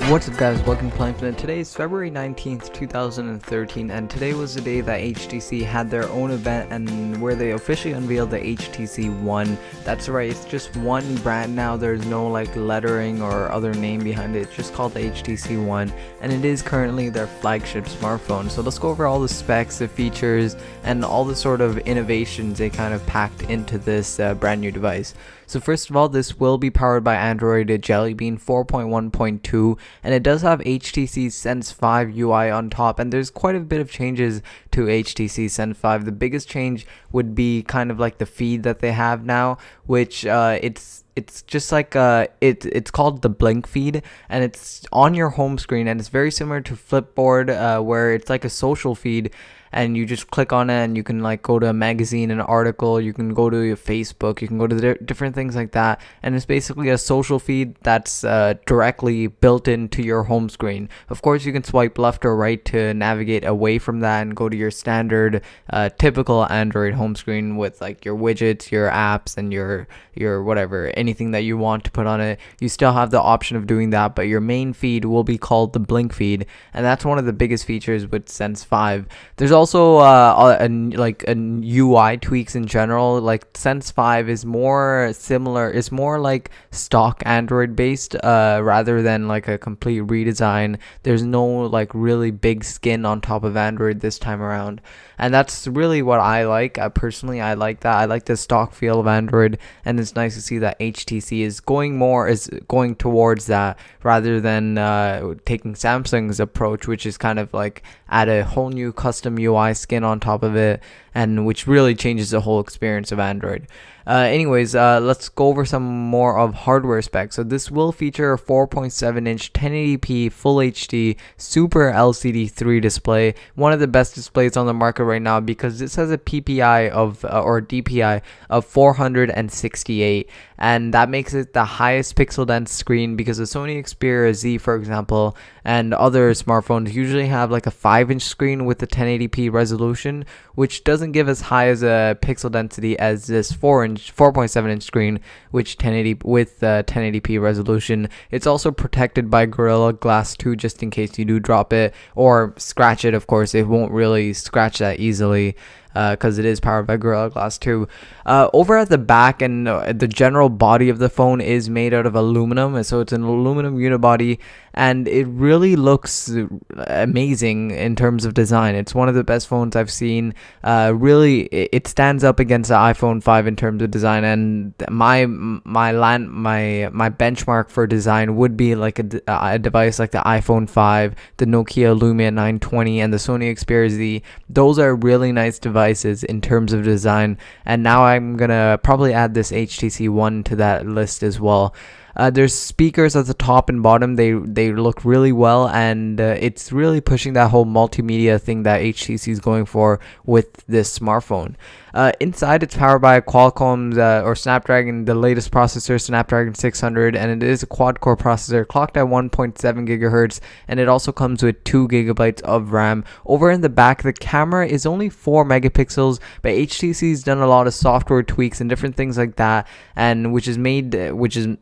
What's up guys, welcome to Plankton. Today is February 19th, 2013, and today was the day that HTC had their own event and where they officially unveiled the HTC One. That's right, it's just one brand now. There's no like lettering or other name behind it. It's just called the HTC One, and it is currently their flagship smartphone. So let's go over all the specs, the features, and all the sort of innovations they kind of packed into this brand new device. So first of all, this will be powered by Android Jelly Bean 4.1.2, and it does have HTC Sense 5 UI on top, and there's quite a bit of changes to HTC Sense 5. The biggest change would be kind of like the feed that they have now, which it's just like it's called the blink feed, and it's on your home screen, and it's very similar to Flipboard, where it's like a social feed, and you just click on it and you can like go to a magazine, an article, you can go to your Facebook, you can go to different things like that, and it's basically a social feed that's directly built into your home screen. Of course, you can swipe left or right to navigate away from that and go to your standard typical Android home screen with like your widgets, your apps, and your whatever, anything that you want to put on it. You still have the option of doing that, but your main feed will be called the blink feed, and that's one of the biggest features with Sense 5. There's also like a UI tweaks in general. Like Sense 5 is more similar, it's more like stock Android based rather than like a complete redesign. There's no like really big skin on top of Android this time around, and that's really what I like. Personally, I like that. I like the stock feel of Android, and it's nice to see that HTC is going towards that rather than taking Samsung's approach, which is kind of like add a whole new custom UI skin on top of it, and which really changes the whole experience of Android. Anyways, let's go over some more of hardware specs. So this will feature a 4.7-inch 1080p Full HD Super LCD3 display, one of the best displays on the market right now, because this has a PPI of or DPI of 468, and that makes it the highest pixel dense screen, because the Sony Xperia Z, for example, and other smartphones usually have like a 5-inch screen with the 1080p resolution, which doesn't give as high as a pixel density as this 4.7-inch screen, which 1080p resolution. It's also protected by Gorilla Glass 2 just in case you do drop it or scratch it. Of course, it won't really scratch that easily, because it is powered by Gorilla Glass 2. Over at the back, and the general body of the phone is made out of aluminum, so it's an aluminum unibody, and it really looks amazing in terms of design. It's one of the best phones I've seen. Really, it stands up against the iPhone 5 in terms of design, and my benchmark for design would be like a device like the iPhone 5, the Nokia Lumia 920, and the Sony Xperia Z. Those are really nice devices in terms of design, and now I'm gonna probably add this HTC One to that list as well. There's speakers at the top and bottom. They look really well, and it's really pushing that whole multimedia thing that HTC is going for with this smartphone. Inside, it's powered by a Qualcomm's or Snapdragon, the latest processor, Snapdragon 600, and it is a quad-core processor clocked at 1.7 gigahertz, and it also comes with 2 gigabytes of RAM. Over in the back, the camera is only 4 megapixels, but HTC's done a lot of software tweaks and different things like that, and which has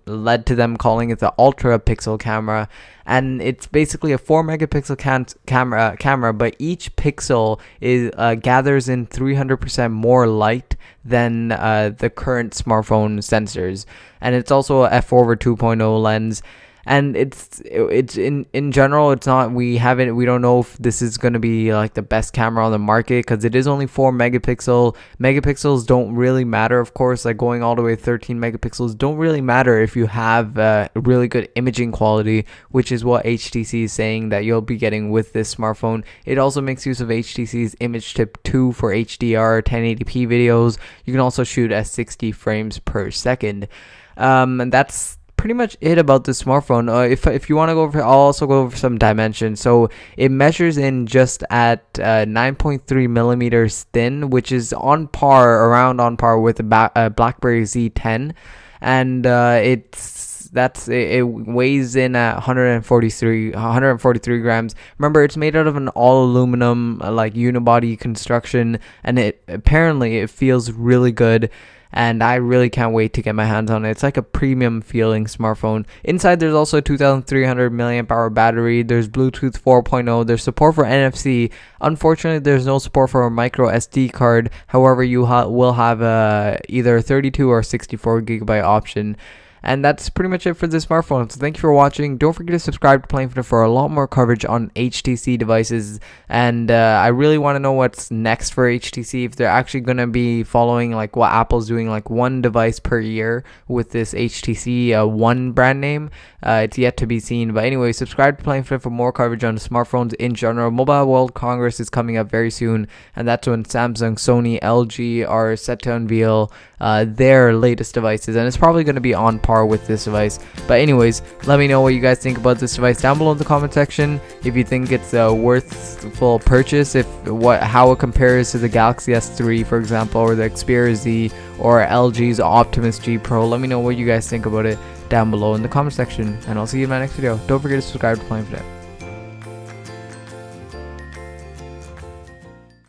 led to them calling it the ultra pixel camera. And it's basically a 4 megapixel camera, but each pixel is gathers in 300% more light than the current smartphone sensors, and it's also a f/over 2.0 lens. And it's in general, it's not, we don't know if this is going to be like the best camera on the market, because it is only 4 megapixel. Megapixels don't really matter, of course, like going all the way to 13 megapixels don't really matter if you have really good imaging quality, which is what HTC is saying that you'll be getting with this smartphone. It also makes use of HTC's image tip 2 for HDR 1080p videos. You can also shoot at 60 frames per second, and that's pretty much it about the smartphone. If you want to go over, I'll also go over some dimensions. So it measures in just at 9.3 millimeters thin, which is on par with the BlackBerry Z10, and it weighs in at 143 grams. Remember, it's made out of an all aluminum like unibody construction, and it feels really good. and I really can't wait to get my hands on it. It's like a premium feeling smartphone. Inside there's also a 2300 milliamp hour battery, there's Bluetooth 4.0, there's support for NFC. Unfortunately, there's no support for a micro SD card. However, you will have either a 32 or 64 gigabyte option. And that's pretty much it for this smartphone. So thank you for watching. Don't forget to subscribe to Playing for a lot more coverage on HTC devices. And I really want to know what's next for HTC. If they're actually going to be following like what Apple's doing, like one device per year with this HTC One brand name. It's yet to be seen. But anyway, subscribe to Playing for more coverage on smartphones in general. Mobile World Congress is coming up very soon. And that's when Samsung, Sony, LG are set to unveil their latest devices. And it's probably going to be on par with this device. But anyways, let me know what you guys think about this device down below in the comment section. If you think it's a worthwhile purchase, how it compares to the Galaxy S3 for example, or the Xperia Z, or LG's Optimus G Pro. Let me know what you guys think about it down below in the comment section, and I'll see you in my next video. Don't forget to subscribe to Playing for It.